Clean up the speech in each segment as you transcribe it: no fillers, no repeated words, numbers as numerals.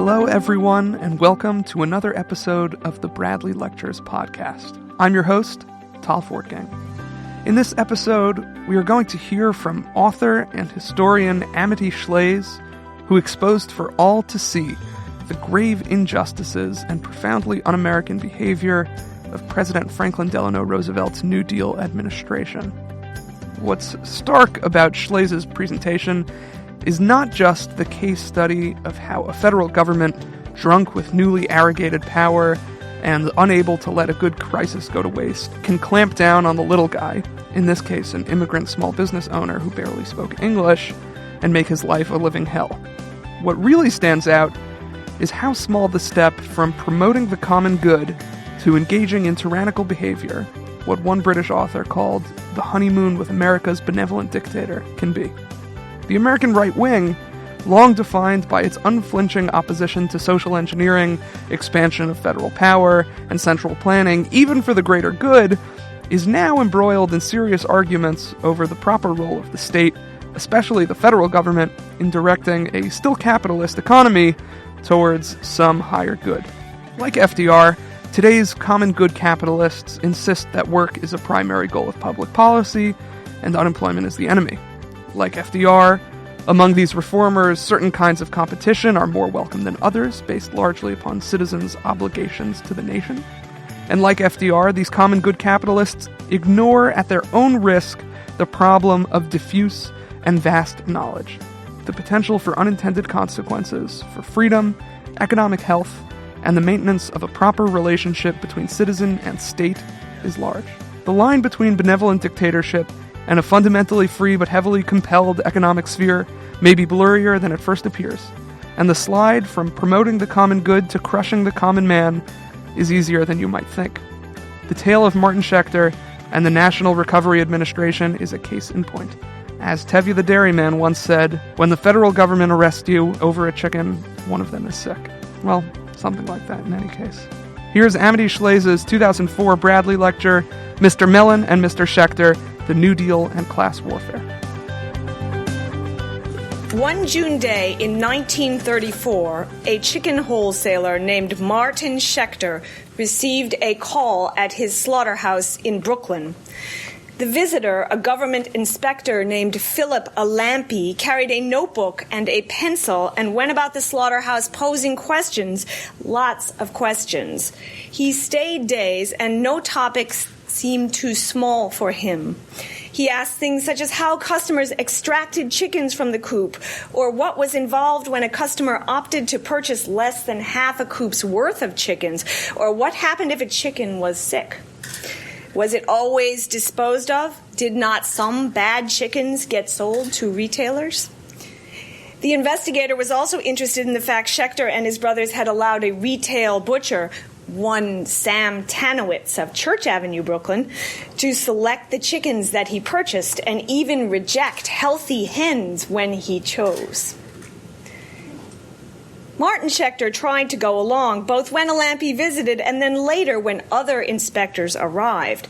Hello, everyone, and welcome to another episode of the Bradley Lectures podcast. I'm your host, Tal Fortgang. In this episode, we are going to hear from author and historian Amity Shlaes, who exposed for all to see the grave injustices and profoundly un-American behavior of President Franklin Delano Roosevelt's New Deal administration. What's stark about Shlaes' presentation is not just the case study of how a federal government drunk with newly arrogated power and unable to let a good crisis go to waste can clamp down on the little guy, in this case an immigrant small business owner who barely spoke English, and make his life a living hell. What really stands out is how small the step from promoting the common good to engaging in tyrannical behavior, what one British author called the honeymoon with America's benevolent dictator, can be. The American right wing, long defined by its unflinching opposition to social engineering, expansion of federal power, and central planning, even for the greater good, is now embroiled in serious arguments over the proper role of the state, especially the federal government, in directing a still capitalist economy towards some higher good. Like FDR, today's common good capitalists insist that work is a primary goal of public policy and unemployment is the enemy. Like FDR, among these reformers, certain kinds of competition are more welcome than others, based largely upon citizens' obligations to the nation. And like FDR, these common good capitalists ignore at their own risk the problem of diffuse and vast knowledge. The potential for unintended consequences for freedom, economic health, and the maintenance of a proper relationship between citizen and state is large. The line between benevolent dictatorship and a fundamentally free but heavily compelled economic sphere may be blurrier than it first appears, and the slide from promoting the common good to crushing the common man is easier than you might think. The tale of Martin Schechter and the National Recovery Administration is a case in point. As Tevye the dairyman once said, when the federal government arrests you over a chicken, one of them is sick. Well, something like that in any case. Here's Amity Shlaes' 2004 Bradley lecture, Mr. Mellon and Mr. Schechter, The New Deal and Class Warfare. One June day in 1934, a chicken wholesaler named Martin Schechter received a call at his slaughterhouse in Brooklyn. The visitor, a government inspector named Philip Alampy, carried a notebook and a pencil and went about the slaughterhouse posing questions, lots of questions. He stayed days, and no topics seemed too small for him. He asked things such as how customers extracted chickens from the coop, or what was involved when a customer opted to purchase less than half a coop's worth of chickens, or what happened if a chicken was sick. Was it always disposed of? Did not some bad chickens get sold to retailers? The investigator was also interested in the fact Schechter and his brothers had allowed a retail butcher, one Sam Tanowitz of Church Avenue, Brooklyn, to select the chickens that he purchased and even reject healthy hens when he chose. Martin Schechter tried to go along, both when Alampy visited and then later when other inspectors arrived.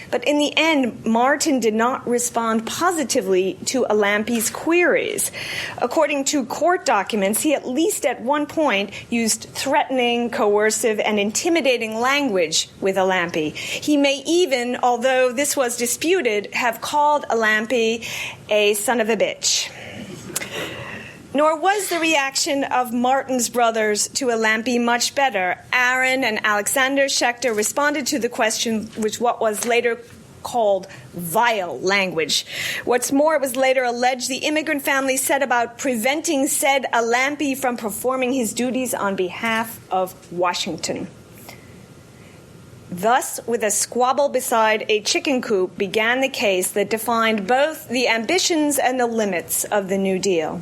But in the end, Martin did not respond positively to Alampy's queries. According to court documents, he at least at one point used threatening, coercive, and intimidating language with Alampy. He may even, although this was disputed, have called Alampy a son of a bitch. Nor was the reaction of Martin's brothers to Alampy much better. Aaron and Alexander Schechter responded to the question with what was later called vile language. What's more, it was later alleged the immigrant family said about preventing said Alampy from performing his duties on behalf of Washington. Thus, with a squabble beside a chicken coop, began the case that defined both the ambitions and the limits of the New Deal.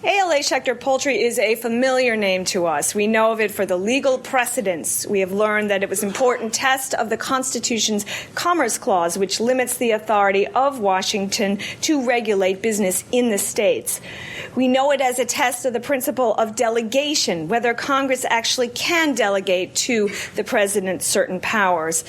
ALA Schechter Poultry is a familiar name to us. We know of it for the legal precedents. We have learned that it was an important test of the Constitution's Commerce Clause, which limits the authority of Washington to regulate business in the states. We know it as a test of the principle of delegation, whether Congress actually can delegate to the president certain powers.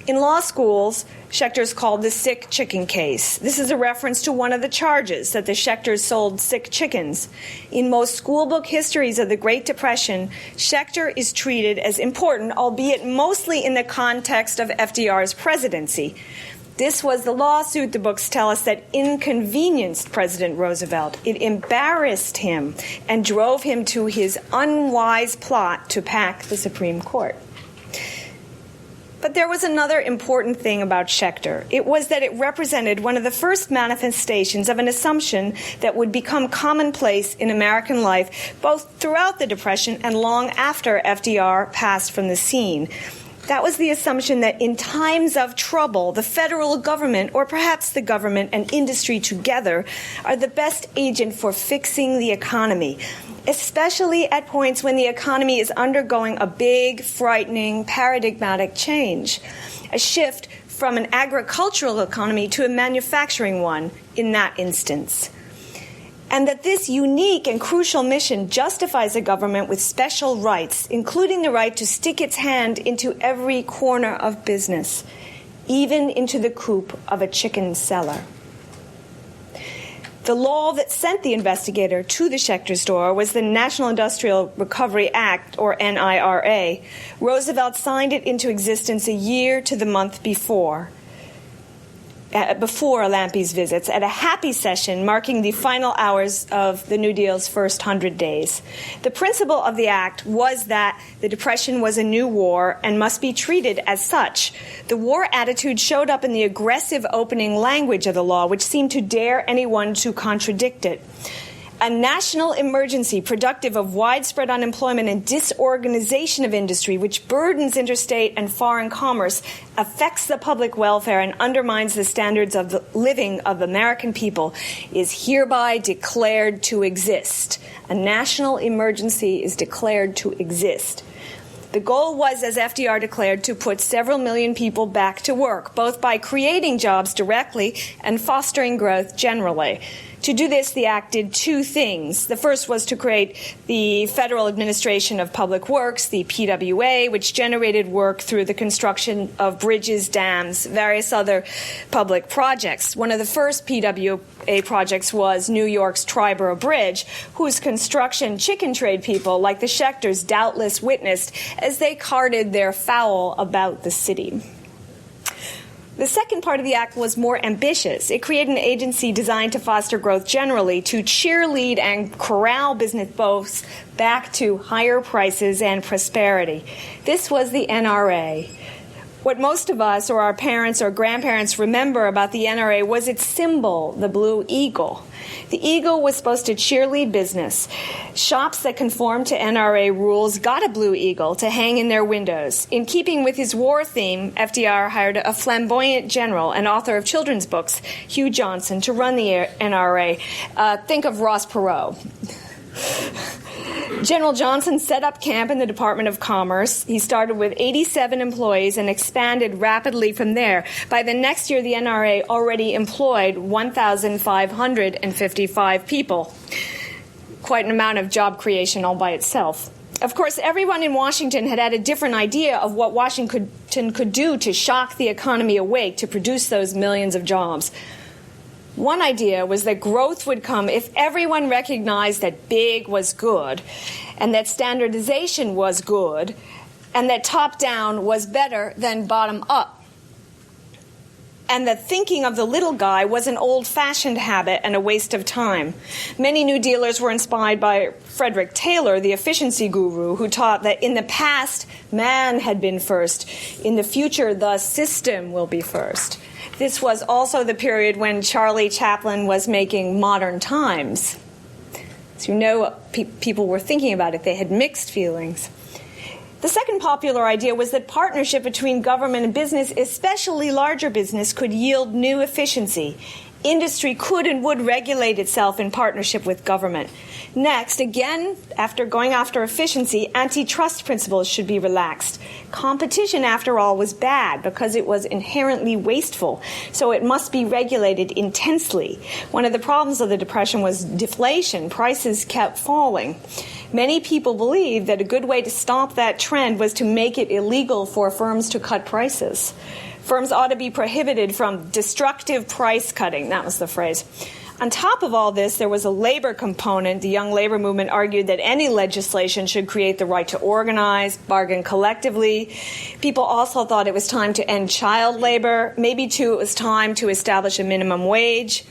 In law schools, Schechter's called the sick chicken case. This is a reference to one of the charges, that the Schechters sold sick chickens. In most schoolbook histories of the Great Depression, Schechter is treated as important, albeit mostly in the context of FDR's presidency. This was the lawsuit, the books tell us, that inconvenienced President Roosevelt. It embarrassed him and drove him to his unwise plot to pack the Supreme Court. But there was another important thing about Schechter. It was that it represented one of the first manifestations of an assumption that would become commonplace in American life, both throughout the Depression and long after FDR passed from the scene. That was the assumption that in times of trouble, the federal government, or perhaps the government and industry together, are the best agent for fixing the economy, especially at points when the economy is undergoing a big, frightening, paradigmatic change, a shift from an agricultural economy to a manufacturing one in that instance. And that this unique and crucial mission justifies a government with special rights, including the right to stick its hand into every corner of business, even into the coop of a chicken cellar. The law that sent the investigator to the Schechter store was the National Industrial Recovery Act, or NIRA. Roosevelt signed it into existence a year to the month before Lampe's visits, at a happy session marking the final hours of the New Deal's first 100 days. The principle of the act was that the Depression was a new war and must be treated as such. The war attitude showed up in the aggressive opening language of the law, which seemed to dare anyone to contradict it. A national emergency productive of widespread unemployment and disorganization of industry, which burdens interstate and foreign commerce, affects the public welfare, and undermines the standards of the living of American people, is hereby declared to exist. A national emergency is declared to exist. The goal was, as FDR declared, to put several million people back to work, both by creating jobs directly and fostering growth generally. To do this, the act did two things. The first was to create the Federal Administration of Public Works, the PWA, which generated work through the construction of bridges, dams, various other public projects. One of the first PWA projects was New York's Triborough Bridge, whose construction chicken trade people, like the Schechters, doubtless witnessed as they carted their fowl about the city. The second part of the act was more ambitious. It created an agency designed to foster growth generally, to cheerlead and corral business boats back to higher prices and prosperity. This was the NRA. What most of us, or our parents or grandparents, remember about the NRA was its symbol, the blue eagle. The eagle was supposed to cheerlead business. Shops that conformed to NRA rules got a blue eagle to hang in their windows. In keeping with his war theme, FDR hired a flamboyant general and author of children's books, Hugh Johnson, to run the NRA. Think of Ross Perot. General Johnson set up camp in the Department of Commerce. He started with 87 employees and expanded rapidly from there. By the next year, the NRA already employed 1,555 people. Quite an amount of job creation all by itself. Of course, everyone in Washington had a different idea of what Washington could do to shock the economy awake, to produce those millions of jobs. One idea was that growth would come if everyone recognized that big was good, and that standardization was good, and that top-down was better than bottom-up, and that thinking of the little guy was an old-fashioned habit and a waste of time. Many New Dealers were inspired by Frederick Taylor, the efficiency guru, who taught that in the past, man had been first. In the future, the system will be first. This was also the period when Charlie Chaplin was making Modern Times. So you know people were thinking about it. They had mixed feelings. The second popular idea was that partnership between government and business, especially larger business, could yield new efficiency. Industry could and would regulate itself in partnership with government. Next, again, after going after efficiency, antitrust principles should be relaxed. Competition, after all, was bad because it was inherently wasteful, so it must be regulated intensely. One of the problems of the Depression was deflation. Prices kept falling. Many people believed that a good way to stop that trend was to make it illegal for firms to cut prices. Firms ought to be prohibited from destructive price cutting. That was the phrase. On top of all this, there was a labor component. The Young Labor Movement argued that any legislation should create the right to organize, bargain collectively. People also thought it was time to end child labor. Maybe, too, it was time to establish a minimum wage.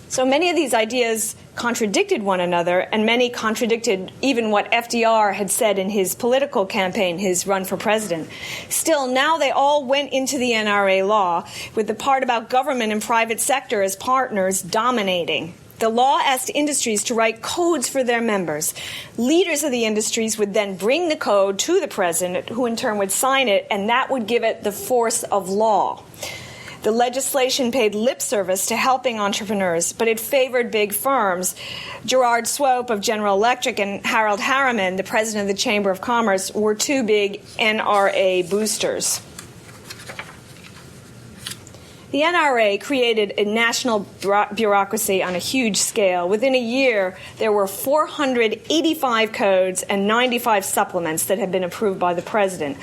So many of these ideas contradicted one another, and many contradicted even what FDR had said in his political campaign, his run for president. Still, now they all went into the NRA law, with the part about government and private sector as partners dominating. The law asked industries to write codes for their members. Leaders of the industries would then bring the code to the president, who in turn would sign it, and that would give it the force of law. The legislation paid lip service to helping entrepreneurs, but it favored big firms. Gerard Swope of General Electric and Harold Harriman, the president of the Chamber of Commerce, were two big NRA boosters. The NRA created a national bureaucracy on a huge scale. Within a year, there were 485 codes and 95 supplements that had been approved by the president.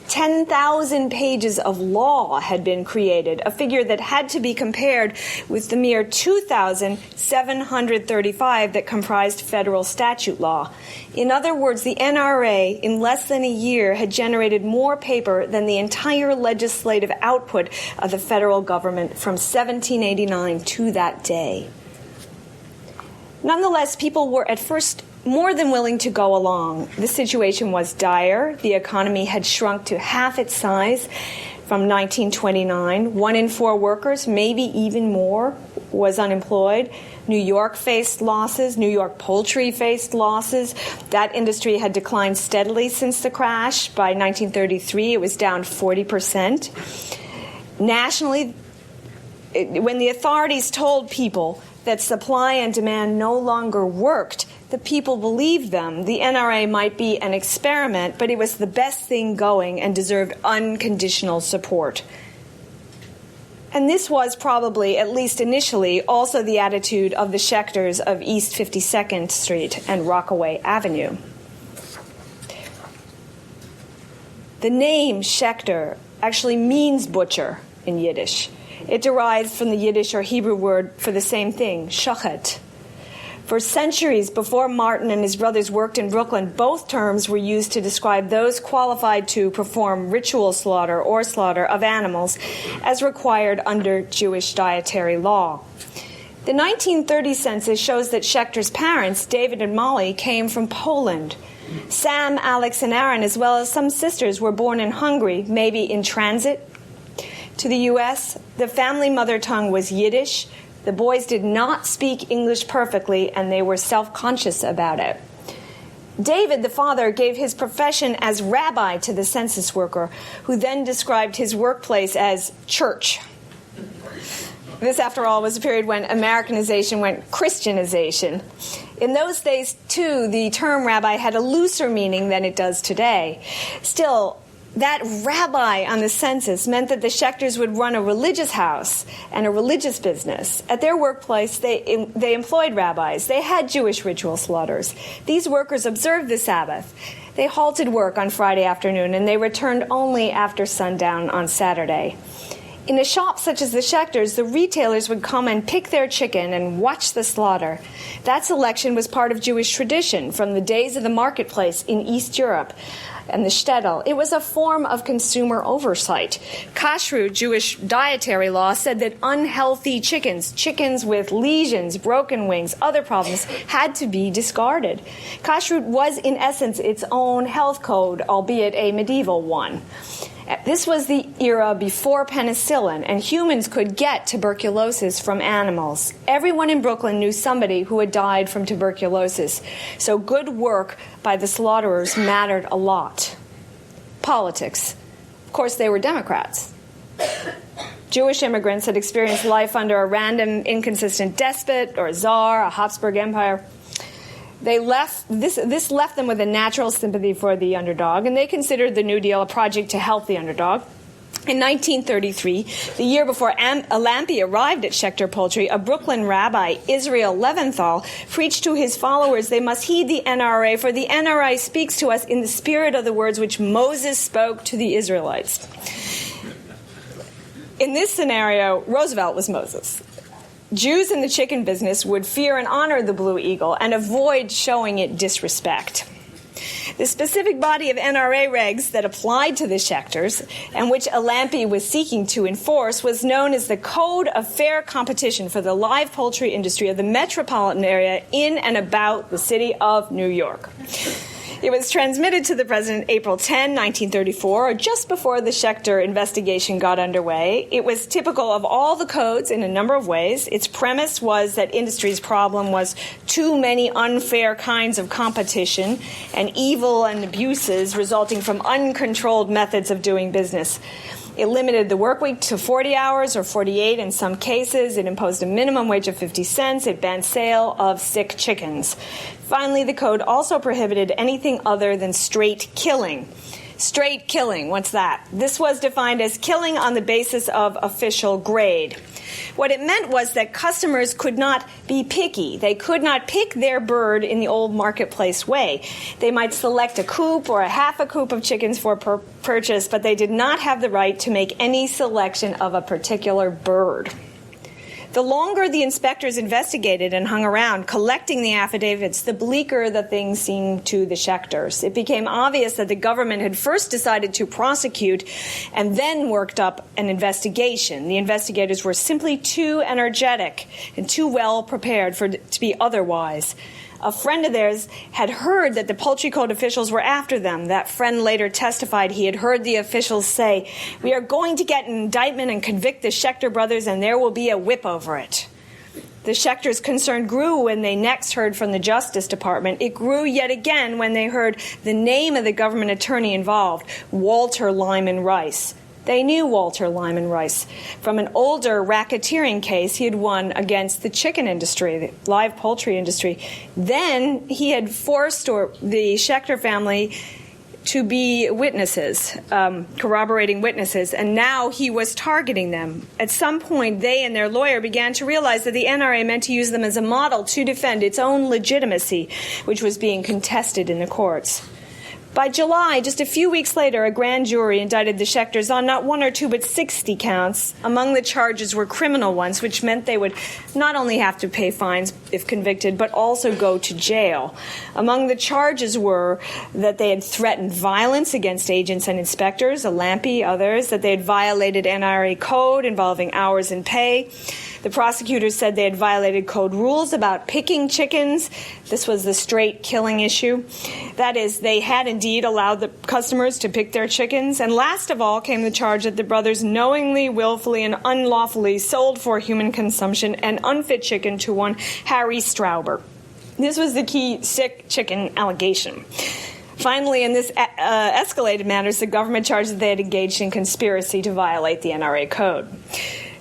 10,000 pages of law had been created, a figure that had to be compared with the mere 2,735 that comprised federal statute law. In other words, the NRA, in less than a year, had generated more paper than the entire legislative output of the federal government from 1789 to that day. Nonetheless, people were at first more than willing to go along. The situation was dire. The economy had shrunk to half its size from 1929. 1 in 4 workers, maybe even more, was unemployed. New York faced losses. New York poultry faced losses. That industry had declined steadily since the crash. By 1933, it was down 40%. Nationally, when the authorities told people that supply and demand no longer worked, the people believed them. The NRA might be an experiment, but it was the best thing going and deserved unconditional support. And this was probably, at least initially, also the attitude of the Schechters of East 52nd Street and Rockaway Avenue. The name Schechter actually means butcher in Yiddish. It derives from the Yiddish or Hebrew word for the same thing, shochet. For centuries before Martin and his brothers worked in Brooklyn, both terms were used to describe those qualified to perform ritual slaughter or slaughter of animals as required under Jewish dietary law. The 1930 census shows that Schechter's parents, David and Molly, came from Poland. Sam, Alex, and Aaron, as well as some sisters, were born in Hungary, maybe in transit to the U.S. The family mother tongue was Yiddish. The boys did not speak English perfectly, and they were self-conscious about it. David, the father, gave his profession as rabbi to the census worker, who then described his workplace as church. This, after all, was a period when Americanization went Christianization. In those days, too, the term rabbi had a looser meaning than it does today. Still, that rabbi on the census meant that the Schechters would run a religious house and a religious business. At their workplace, they employed rabbis. They had Jewish ritual slaughters. These workers observed the Sabbath. They halted work on Friday afternoon, and they returned only after sundown on Saturday. In a shop such as the Schechters, the retailers would come and pick their chicken and watch the slaughter. That selection was part of Jewish tradition from the days of the marketplace in East Europe and the shtetl. It was a form of consumer oversight. Kashrut, Jewish dietary law, said that unhealthy chickens with lesions, broken wings, other problems, had to be discarded. Kashrut was, in essence, its own health code, albeit a medieval one. This was the era before penicillin, and humans could get tuberculosis from animals. Everyone in Brooklyn knew somebody who had died from tuberculosis, so good work by the slaughterers mattered a lot. Politics. Of course, they were Democrats. Jewish immigrants had experienced life under a random, inconsistent despot or a czar, a Habsburg Empire. This left them with a natural sympathy for the underdog, and they considered the New Deal a project to help the underdog. In 1933, the year before Lampe arrived at Schechter Poultry, a Brooklyn rabbi, Israel Leventhal, preached to his followers they must heed the NRA, for the NRA speaks to us in the spirit of the words which Moses spoke to the Israelites. In this scenario, Roosevelt was Moses. Jews in the chicken business would fear and honor the Blue Eagle and avoid showing it disrespect. The specific body of NRA regs that applied to the Schechters and which Alampy was seeking to enforce was known as the Code of Fair Competition for the Live Poultry Industry of the metropolitan area in and about the city of New York. It was transmitted to the president April 10, 1934, or just before the Schechter investigation got underway. It was typical of all the codes in a number of ways. Its premise was that industry's problem was too many unfair kinds of competition and evil and abuses resulting from uncontrolled methods of doing business. It limited the work week to 40 hours or 48 in some cases. It imposed a minimum wage of 50 cents. It banned sale of sick chickens. Finally, the code also prohibited anything other than straight killing. Straight killing, what's that? This was defined as killing on the basis of official grade. What it meant was that customers could not be picky. They could not pick their bird in the old marketplace way. They might select a coop or a half a coop of chickens for purchase, but they did not have the right to make any selection of a particular bird. The longer the inspectors investigated and hung around collecting the affidavits, the bleaker the thing seemed to the Schechters. It became obvious that the government had first decided to prosecute and then worked up an investigation. The investigators were simply too energetic and too well prepared to be otherwise. A friend of theirs had heard that the poultry code officials were after them. That friend later testified he had heard the officials say, "We are going to get an indictment and convict the Schechter brothers, and there will be a whip over it." The Schechters' concern grew when they next heard from the Justice Department. It grew yet again when they heard the name of the government attorney involved, Walter Lyman Rice. They knew Walter Lyman Rice. From an older racketeering case he had won against the chicken industry, the live poultry industry. Then he had forced the Schechter family to be witnesses, corroborating witnesses, and now he was targeting them. At some point, they and their lawyer began to realize that the NRA meant to use them as a model to defend its own legitimacy, which was being contested in the courts. By July, just a few weeks later, a grand jury indicted the Schechters on not 1 or 2 but 60 counts. Among the charges were criminal ones, which meant they would not only have to pay fines if convicted, but also go to jail. Among the charges were that they had threatened violence against agents and inspectors, Alampy, others, that they had violated NRA code involving hours and pay. The prosecutors said they had violated code rules about picking chickens. This was the straight killing issue. That is, they had indeed allowed the customers to pick their chickens. And last of all came the charge that the brothers knowingly, willfully, and unlawfully sold for human consumption an unfit chicken to one Harry Strauber. This was the key sick chicken allegation. Finally, in this escalated matters, the government charged that they had engaged in conspiracy to violate the NRA code.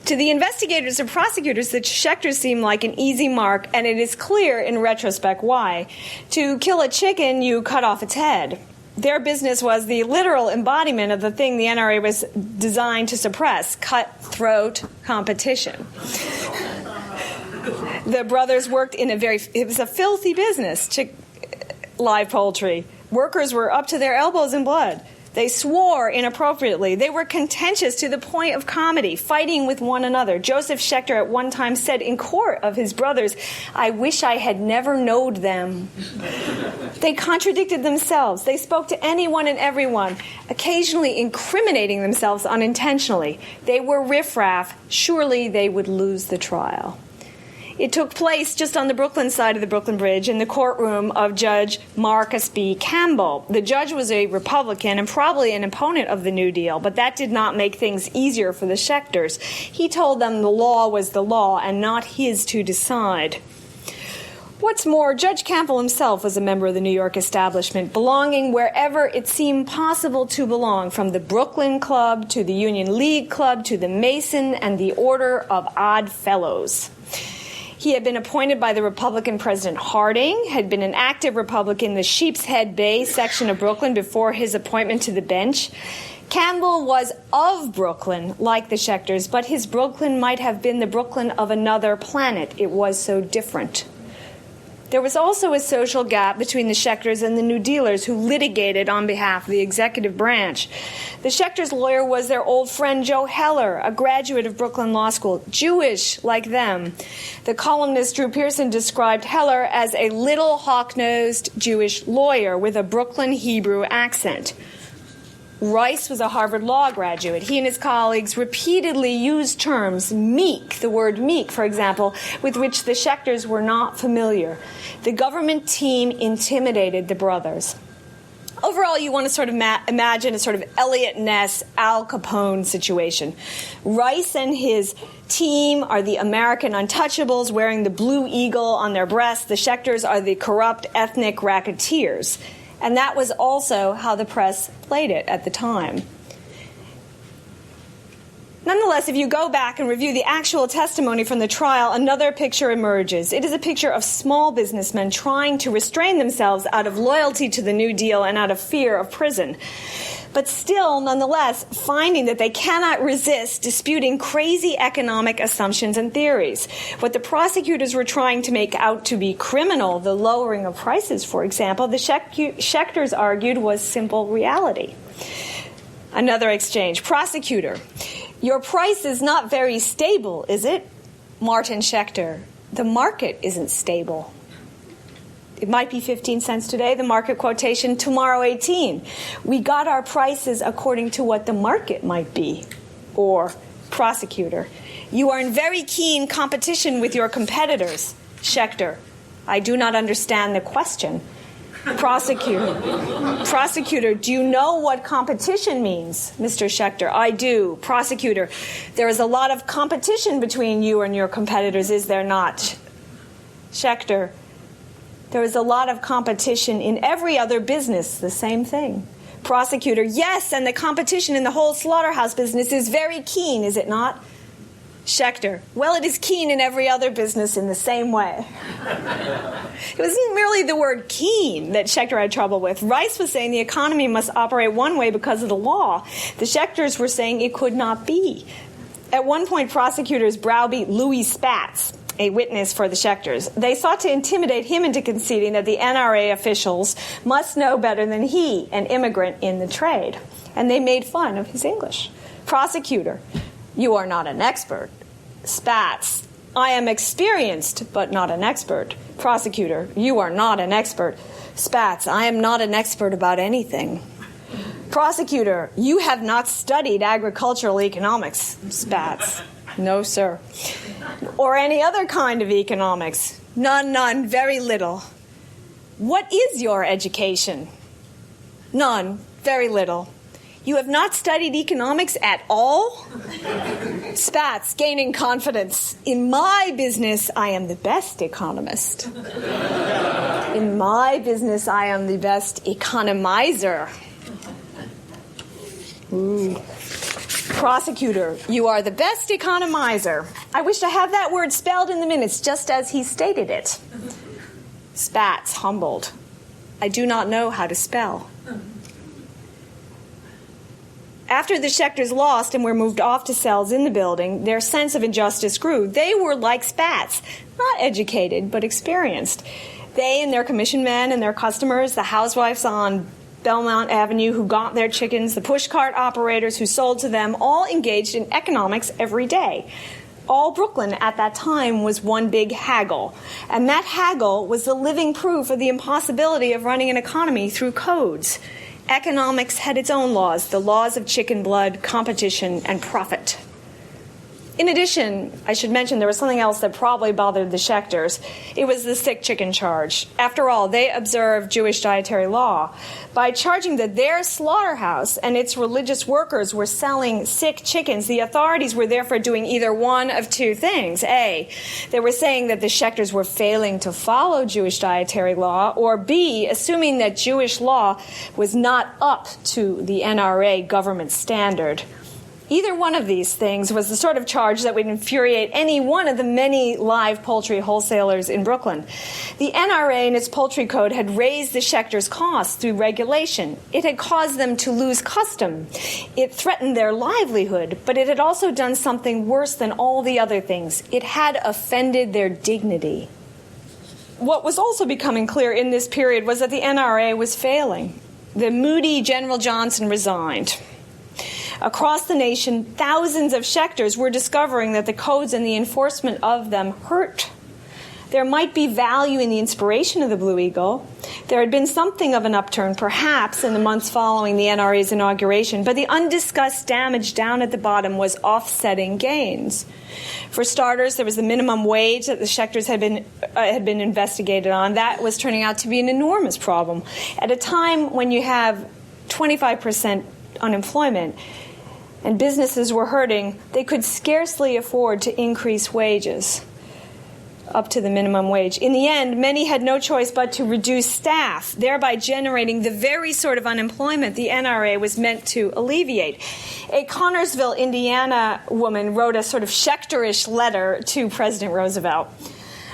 To the investigators and prosecutors, the Schechters seemed like an easy mark, and it is clear in retrospect why. To kill a chicken, you cut off its head. Their business was the literal embodiment of the thing the NRA was designed to suppress, cutthroat competition. The brothers worked in it was a filthy business, live poultry. Workers were up to their elbows in blood. They swore inappropriately. They were contentious to the point of comedy, fighting with one another. Joseph Schechter at one time said in court of his brothers, "I wish I had never knowed them." They contradicted themselves. They spoke to anyone and everyone, occasionally incriminating themselves unintentionally. They were riffraff. Surely they would lose the trial. It took place just on the Brooklyn side of the Brooklyn Bridge in the courtroom of Judge Marcus B. Campbell. The judge was a Republican and probably an opponent of the New Deal, but that did not make things easier for the Schechters. He told them the law was the law and not his to decide. What's more, Judge Campbell himself was a member of the New York establishment, belonging wherever it seemed possible to belong, from the Brooklyn Club to the Union League Club to the Mason and the Order of Odd Fellows. He had been appointed by the Republican President Harding, had been an active Republican in the Sheep's Head Bay section of Brooklyn before his appointment to the bench. Campbell was of Brooklyn, like the Schechters, but his Brooklyn might have been the Brooklyn of another planet. It was so different. There was also a social gap between the Schechters and the New Dealers who litigated on behalf of the executive branch. The Schechters' lawyer was their old friend Joe Heller, a graduate of Brooklyn Law School, Jewish like them. The columnist Drew Pearson described Heller as a little hawk-nosed Jewish lawyer with a Brooklyn Hebrew accent. Rice was a Harvard Law graduate. He and his colleagues repeatedly used terms, meek, the word meek, for example, with which the Schechters were not familiar. The government team intimidated the brothers. Overall, you want to sort of imagine a sort of Eliot Ness, Al Capone situation. Rice and his team are the American untouchables wearing the blue eagle on their breasts. The Schechters are the corrupt ethnic racketeers. And that was also how the press played it at the time. Nonetheless, if you go back and review the actual testimony from the trial, another picture emerges. It is a picture of small businessmen trying to restrain themselves out of loyalty to the New Deal and out of fear of prison. But still, nonetheless, finding that they cannot resist disputing crazy economic assumptions and theories. What the prosecutors were trying to make out to be criminal, the lowering of prices, for example, the Schechters argued was simple reality. Another exchange. Prosecutor: your price is not very stable, is it? Martin Schechter: the market isn't stable. It might be 15 cents today, the market quotation, tomorrow 18. We got our prices according to what the market might be. Or, prosecutor: you are in very keen competition with your competitors. Schechter: I do not understand the question. Prosecutor: do you know what competition means? Mr. Schechter: I do. Prosecutor: there is a lot of competition between you and your competitors, is there not? Schechter: there is a lot of competition in every other business, the same thing. Prosecutor: yes, and the competition in the whole slaughterhouse business is very keen, is it not? Schechter: well, it is keen in every other business in the same way. It wasn't merely the word keen that Schechter had trouble with. Rice was saying the economy must operate one way because of the law. The Schechters were saying it could not be. At one point, prosecutors browbeat Louis Spatz, a witness for the Schechters. They sought to intimidate him into conceding that the NRA officials must know better than he, an immigrant in the trade. And they made fun of his English. Prosecutor: you are not an expert. Spatz: I am experienced, but not an expert. Prosecutor: you are not an expert. Spatz: I am not an expert about anything. Prosecutor: you have not studied agricultural economics. Spatz: no, sir. Or any other kind of economics. None, very little. What is your education? None, very little. You have not studied economics at all? Spatz, gaining confidence: in my business, I am the best economist. In my business, I am the best economizer. Ooh. Prosecutor: you are the best economizer. I wish to have that word spelled in the minutes just as he stated it. Spatz, humbled: I do not know how to spell. After the Schechters lost and were moved off to cells in the building, their sense of injustice grew. They were like Spatz, not educated, but experienced. They and their commission men and their customers, the housewives on Belmont Avenue who got their chickens, the pushcart operators who sold to them, all engaged in economics every day. All Brooklyn at that time was one big haggle. And that haggle was the living proof of the impossibility of running an economy through codes. Economics had its own laws, the laws of chicken blood, competition, and profit. In addition, I should mention there was something else that probably bothered the Schechters. It was the sick chicken charge. After all, they observed Jewish dietary law. By charging that their slaughterhouse and its religious workers were selling sick chickens, the authorities were therefore doing either one of two things. A, they were saying that the Schechters were failing to follow Jewish dietary law, or B, assuming that Jewish law was not up to the NRA government standard. Either one of these things was the sort of charge that would infuriate any one of the many live poultry wholesalers in Brooklyn. The NRA and its poultry code had raised the Schechters' costs through regulation. It had caused them to lose custom. It threatened their livelihood, but it had also done something worse than all the other things. It had offended their dignity. what was also becoming clear in this period was that the NRA was failing. The moody General Johnson resigned. Across the nation, thousands of Schechters were discovering that the codes and the enforcement of them hurt. There might be value in the inspiration of the Blue Eagle. There had been something of an upturn, perhaps, in the months following the NRA's inauguration, but the undiscussed damage down at the bottom was offsetting gains. For starters, there was the minimum wage that the Schechters had been investigated on. That was turning out to be an enormous problem. At a time when you have 25% unemployment and businesses were hurting, they could scarcely afford to increase wages up to the minimum wage. In the end, many had no choice but to reduce staff, thereby generating the very sort of unemployment the NRA was meant to alleviate. A Connersville, Indiana woman wrote a sort of Schechterish letter to President Roosevelt.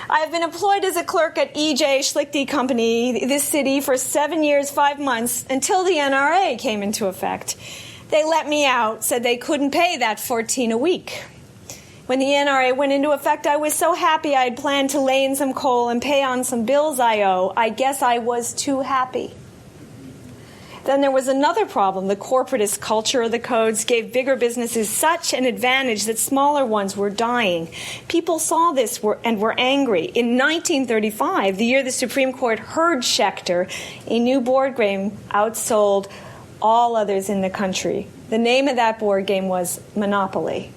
I have been employed as a clerk at E.J. Schlichty Company, this city, for 7 years, 5 months, until the NRA came into effect. They let me out, said they couldn't pay that $14 a week. When the NRA went into effect, I was so happy I had planned to lay in some coal and pay on some bills I owe. I guess I was too happy. Then there was another problem. The corporatist culture of the codes gave bigger businesses such an advantage that smaller ones were dying. People saw this and were angry. In 1935, the year the Supreme Court heard Schechter, a new board game outsold all others in the country. The name of that board game was Monopoly.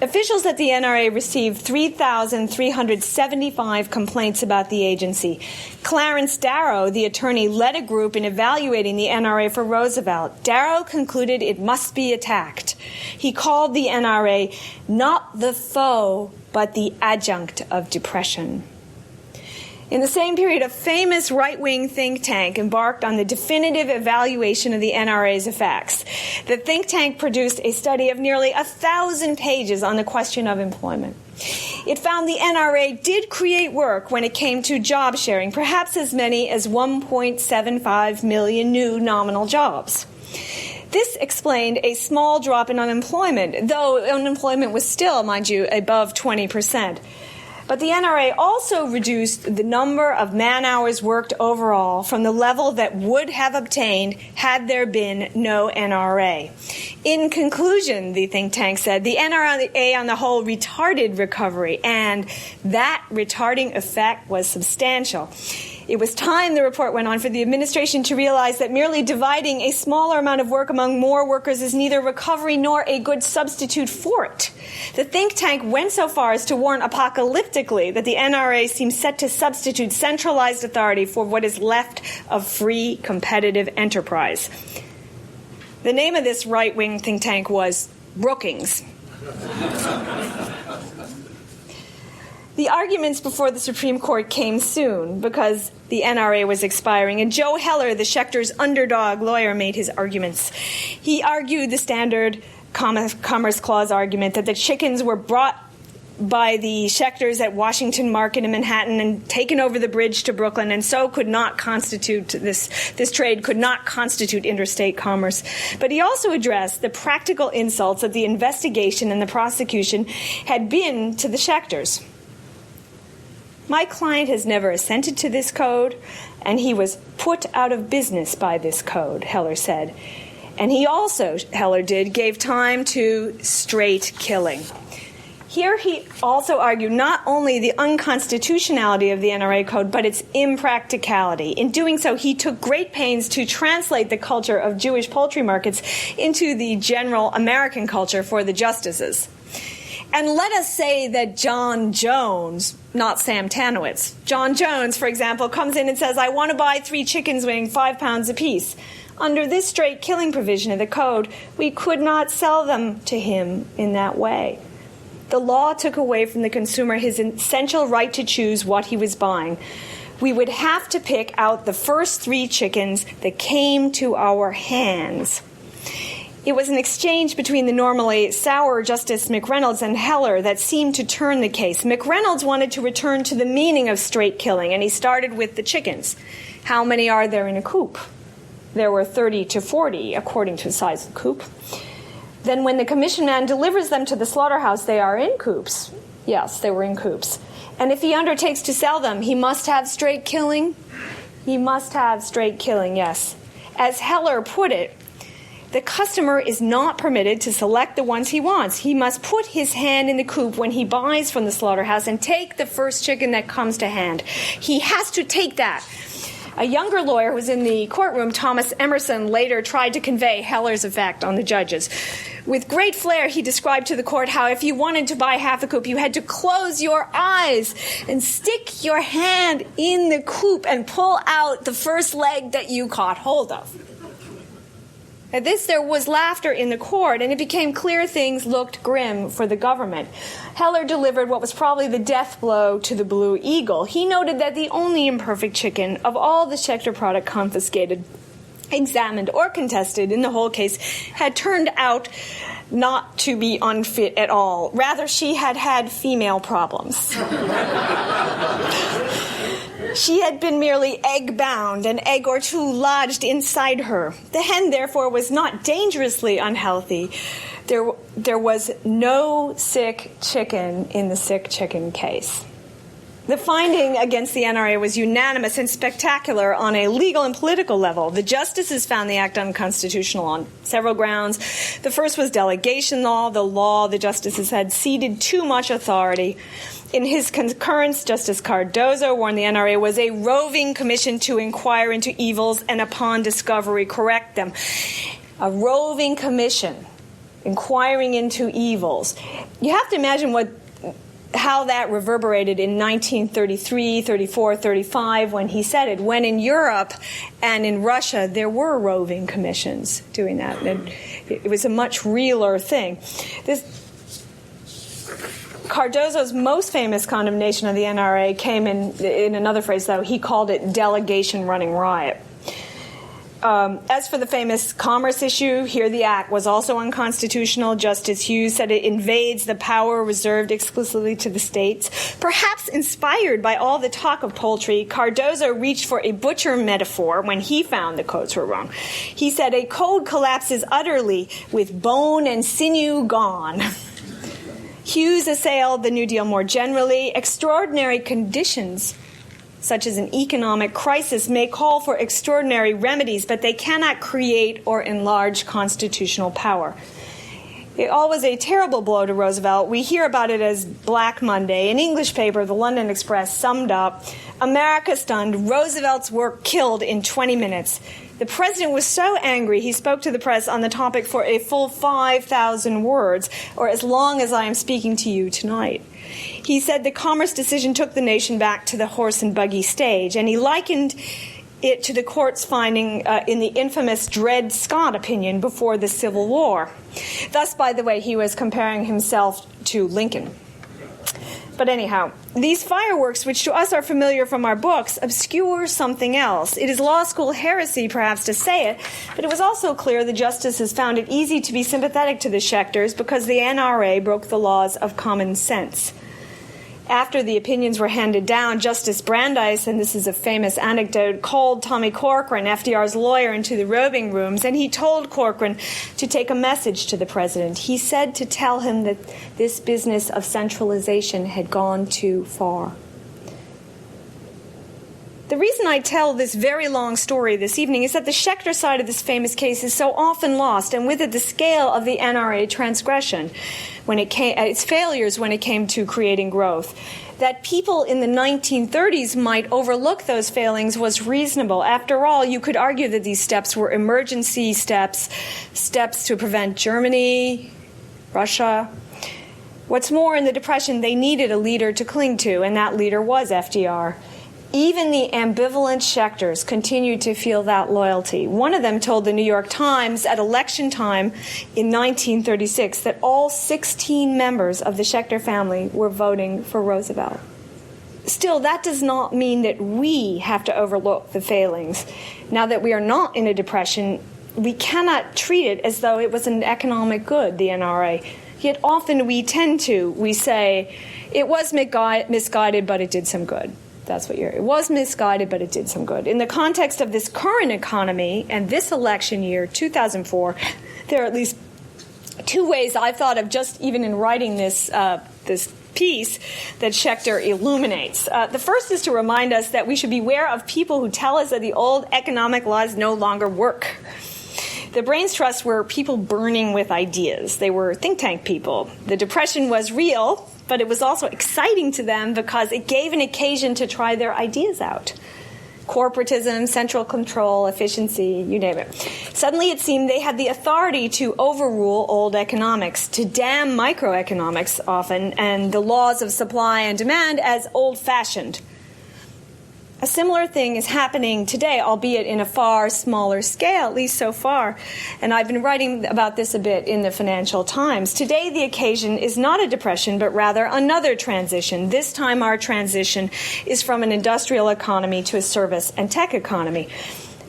Officials at the NRA received 3,375 complaints about the agency. Clarence Darrow, the attorney, led a group in evaluating the NRA for Roosevelt. Darrow concluded it must be attacked. He called the NRA not the foe, but the adjunct of depression. In the same period, a famous right-wing think tank embarked on the definitive evaluation of the NRA's effects. The think tank produced a study of nearly 1,000 pages on the question of employment. It found the NRA did create work when it came to job sharing, perhaps as many as 1.75 million new nominal jobs. This explained a small drop in unemployment, though unemployment was still, mind you, above 20%. But the NRA also reduced the number of man-hours worked overall from the level that would have obtained had there been no NRA. In conclusion, the think tank said, the NRA on the whole retarded recovery, and that retarding effect was substantial. It was time, the report went on, for the administration to realize that merely dividing a smaller amount of work among more workers is neither recovery nor a good substitute for it. The think tank went so far as to warn apocalyptically that the NRA seems set to substitute centralized authority for what is left of free competitive enterprise. The name of this right-wing think tank was Brookings. The arguments before the Supreme Court came soon because the NRA was expiring, and Joe Heller, the Schechter's underdog lawyer, made his arguments. He argued the standard Commerce Clause argument that the chickens were brought by the Schechters at Washington Market in Manhattan and taken over the bridge to Brooklyn, and so could not constitute this trade could not constitute interstate commerce. But he also addressed the practical insults that the investigation and the prosecution had been to the Schechters. My client has never assented to this code, and he was put out of business by this code, Heller said. And he also, Heller did, gave time to straight killing. Here he also argued not only the unconstitutionality of the NRA code, but its impracticality. In doing so, he took great pains to translate the culture of Jewish poultry markets into the general American culture for the justices. And let us say that John Jones, not Sam Tanowitz, John Jones, for example, comes in and says, I want to buy 3 chickens weighing 5 pounds apiece. Under this straight killing provision of the code, we could not sell them to him in that way. The law took away from the consumer his essential right to choose what he was buying. We would have to pick out the first 3 chickens that came to our hands. It was an exchange between the normally sour Justice McReynolds and Heller that seemed to turn the case. McReynolds wanted to return to the meaning of straight killing, and he started with the chickens. How many are there in a coop? There were 30 to 40, according to the size of the coop. Then when the commission man delivers them to the slaughterhouse, they are in coops. Yes, they were in coops. And if he undertakes to sell them, he must have straight killing. He must have straight killing, yes. As Heller put it, the customer is not permitted to select the ones he wants. He must put his hand in the coop when he buys from the slaughterhouse and take the first chicken that comes to hand. He has to take that. A younger lawyer who was in the courtroom, Thomas Emerson, later tried to convey Heller's effect on the judges. With great flair, he described to the court how if you wanted to buy half a coop, you had to close your eyes and stick your hand in the coop and pull out the first leg that you caught hold of. At this, there was laughter in the court, and it became clear things looked grim for the government. Heller delivered what was probably the death blow to the Blue Eagle. He noted that the only imperfect chicken of all the Schechter product confiscated, examined, or contested in the whole case had turned out not to be unfit at all. Rather, she had had female problems. She had been merely egg-bound, an egg or two lodged inside her. The hen, therefore, was not dangerously unhealthy. There was no sick chicken in the sick chicken case. The finding against the NRA was unanimous and spectacular on a legal and political level. The justices found the act unconstitutional on several grounds. The first was delegation law. The justices had ceded too much authority. In his concurrence, Justice Cardozo warned the NRA was a roving commission to inquire into evils and upon discovery correct them. A roving commission inquiring into evils. You have to imagine how that reverberated in 1933, 34, 35 when he said it, when in Europe and in Russia there were roving commissions doing that. And it was a much realer thing. Cardozo's most famous condemnation of the NRA came in another phrase, though. He called it delegation running riot. As for the famous commerce issue, here the act was also unconstitutional. Justice Hughes said it invades the power reserved exclusively to the states. Perhaps inspired by all the talk of poultry, Cardozo reached for a butcher metaphor when he found the codes were wrong. He said, a code collapses utterly with bone and sinew gone. Hughes assailed the New Deal more generally. Extraordinary conditions, such as an economic crisis, may call for extraordinary remedies, but they cannot create or enlarge constitutional power. It all was a terrible blow to Roosevelt. We hear about it as Black Monday. An English paper, the London Express, summed up, America stunned, Roosevelt's work killed in 20 minutes. The president was so angry he spoke to the press on the topic for a full 5,000 words, or as long as I am speaking to you tonight. He said the commerce decision took the nation back to the horse and buggy stage, and he likened it to the court's finding in the infamous Dred Scott opinion before the Civil War. Thus, by the way, he was comparing himself to Lincoln. But anyhow, these fireworks, which to us are familiar from our books, obscure something else. It is law school heresy, perhaps, to say it, but it was also clear the justices found it easy to be sympathetic to the Schechters because the NRA broke the laws of common sense. After the opinions were handed down, Justice Brandeis, and this is a famous anecdote, called Tommy Corcoran, FDR's lawyer, into the roving rooms, and he told Corcoran to take a message to the president. He said to tell him that this business of centralization had gone too far. The reason I tell this very long story this evening is that the Schechter side of this famous case is so often lost, and with it the scale of the NRA transgression, its failures when it came to creating growth. That people in the 1930s might overlook those failings was reasonable. After all, you could argue that these steps were emergency steps to prevent Germany, Russia. What's more, in the Depression, they needed a leader to cling to, and that leader was FDR. Even the ambivalent Schechters continued to feel that loyalty. One of them told the New York Times at election time in 1936 that all 16 members of the Schechter family were voting for Roosevelt. Still, that does not mean that we have to overlook the failings. Now that we are not in a depression, we cannot treat it as though it was an economic good, the NRA. Yet often we say, it was misguided, but it did some good. It was misguided, but it did some good. In the context of this current economy and this election year, 2004, there are at least two ways I've thought of just even in writing this piece that Schechter illuminates. The first is to remind us that we should beware of people who tell us that the old economic laws no longer work. The Brains Trust were people burning with ideas. They were think tank people. The Depression was real, but it was also exciting to them because it gave an occasion to try their ideas out. Corporatism, central control, efficiency, you name it. Suddenly it seemed they had the authority to overrule old economics, to damn microeconomics often, and the laws of supply and demand as old-fashioned. A similar thing is happening today, albeit in a far smaller scale, at least so far. And I've been writing about this a bit in the Financial Times. Today, the occasion is not a depression, but rather another transition. This time, our transition is from an industrial economy to a service and tech economy.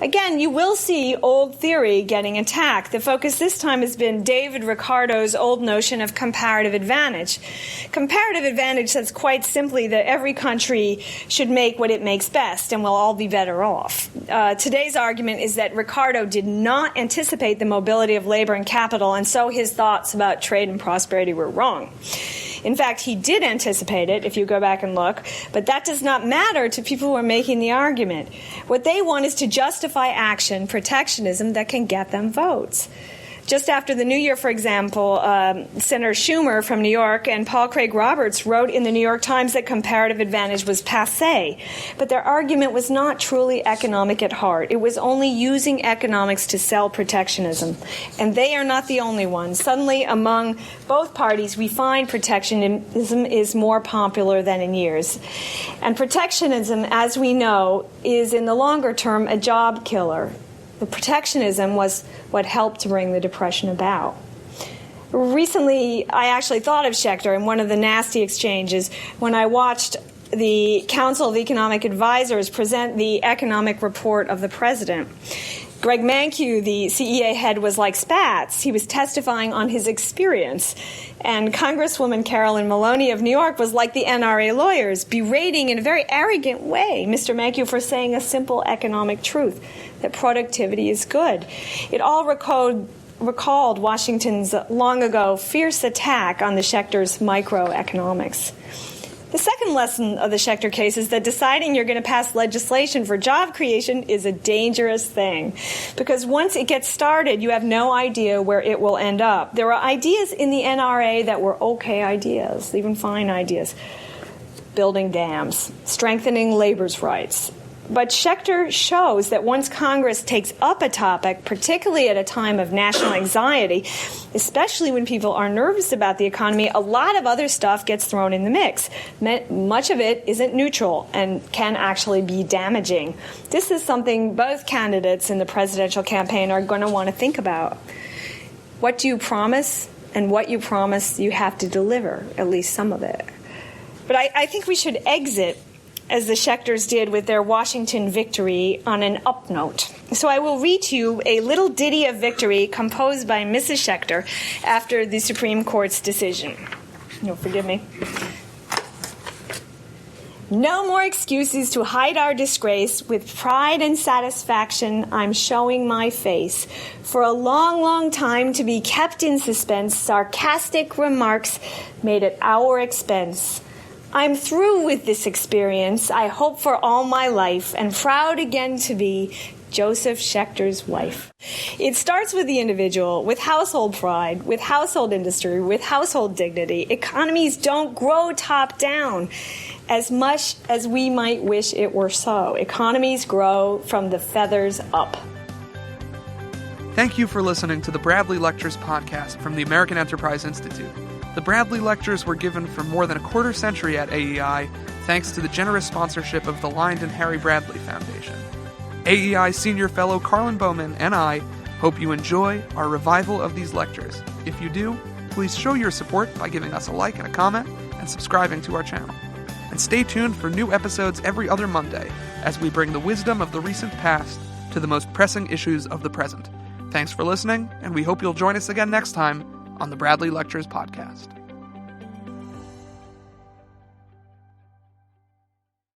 Again, you will see old theory getting attacked. The focus this time has been David Ricardo's old notion of comparative advantage. Comparative advantage says quite simply that every country should make what it makes best and we'll all be better off. Today's argument is that Ricardo did not anticipate the mobility of labor and capital, and so his thoughts about trade and prosperity were wrong. In fact, he did anticipate it, if you go back and look, but that does not matter to people who are making the argument. What they want is to justify action, protectionism, that can get them votes. Just after the New Year, for example, Senator Schumer from New York and Paul Craig Roberts wrote in the New York Times that comparative advantage was passé. But their argument was not truly economic at heart. It was only using economics to sell protectionism. And they are not the only ones. Suddenly, among both parties, we find protectionism is more popular than in years. And protectionism, as we know, is in the longer term a job killer. The protectionism was what helped to bring the Depression about. Recently, I actually thought of Schechter in one of the nasty exchanges when I watched the Council of Economic Advisors present the economic report of the president. Greg Mankiw, the CEA head, was like Spatz. He was testifying on his experience. And Congresswoman Carolyn Maloney of New York was like the NRA lawyers, berating in a very arrogant way Mr. Mankiw for saying a simple economic truth, that productivity is good. It all recalled Washington's long ago fierce attack on the Schechter's microeconomics. The second lesson of the Schechter case is that deciding you're going to pass legislation for job creation is a dangerous thing, because once it gets started, you have no idea where it will end up. There are ideas in the NRA that were okay ideas, even fine ideas. Building dams, strengthening labor's rights. But Schechter shows that once Congress takes up a topic, particularly at a time of national anxiety, especially when people are nervous about the economy, a lot of other stuff gets thrown in the mix. Much of it isn't neutral and can actually be damaging. This is something both candidates in the presidential campaign are going to want to think about. What do you promise? And what you promise, you have to deliver, at least some of it. But I think we should exit, as the Schechters did with their Washington victory, on an up note. So I will read to you a little ditty of victory composed by Mrs. Schechter after the Supreme Court's decision. You'll forgive me. No more excuses to hide our disgrace. With pride and satisfaction, I'm showing my face. For a long, long time to be kept in suspense, sarcastic remarks made at our expense. I'm through with this experience, I hope for all my life, and proud again to be Joseph Schechter's wife. It starts with the individual, with household pride, with household industry, with household dignity. Economies don't grow top down as much as we might wish it were so. Economies grow from the feathers up. Thank you for listening to the Bradley Lectures podcast from the American Enterprise Institute. The Bradley Lectures were given for more than a quarter century at AEI, thanks to the generous sponsorship of the Lined and Harry Bradley Foundation. AEI Senior Fellow Carlin Bowman and I hope you enjoy our revival of these lectures. If you do, please show your support by giving us a like and a comment and subscribing to our channel. And stay tuned for new episodes every other Monday as we bring the wisdom of the recent past to the most pressing issues of the present. Thanks for listening, and we hope you'll join us again next time on the Bradley Lectures podcast.